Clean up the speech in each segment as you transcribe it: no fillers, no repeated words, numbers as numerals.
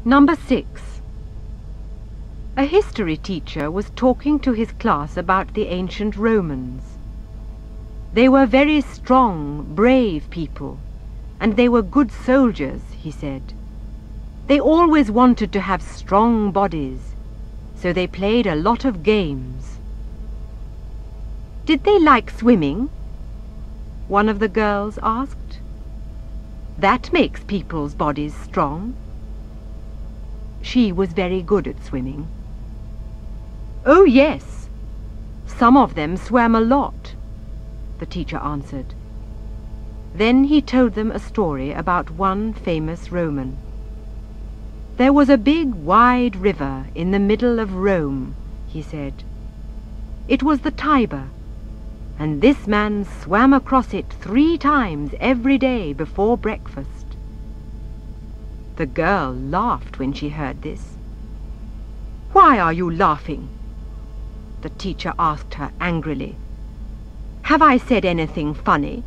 Number 6. A history teacher was talking to his class about the ancient Romans. They were very strong, brave people, and they were good soldiers, he said. They always wanted to have strong bodies, so they played a lot of games. Did they like swimming? One of the girls asked. That makes people's bodies strong. She was very good at swimming. Oh, yes. Some of them swam a lot, the teacher answered. Then he told them a story about one famous Roman. There was a big, wide river in the middle of Rome, he said. It was the Tiber, and this man swam across it 3 times every day before breakfast. The girl laughed when she heard this. "Why are you laughing?" the teacher asked her angrily. "Have I said anything funny?"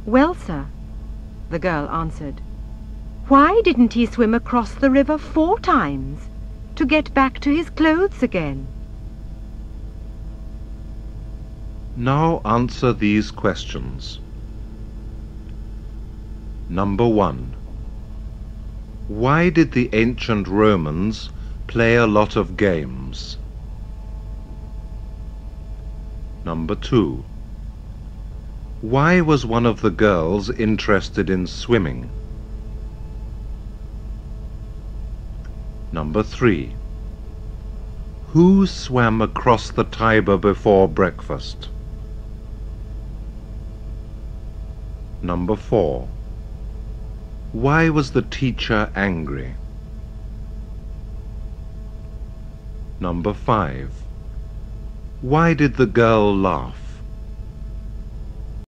"Well, sir," the girl answered, "why didn't he swim across the river 4 times to get back to his clothes again?" Now answer these questions. Number 1. Why did the ancient Romans play a lot of games? Number 2. Why was one of the girls interested in swimming? Number 3. Who swam across the Tiber before breakfast? Number 4. Why was the teacher angry? Number 5. Why did the girl laugh?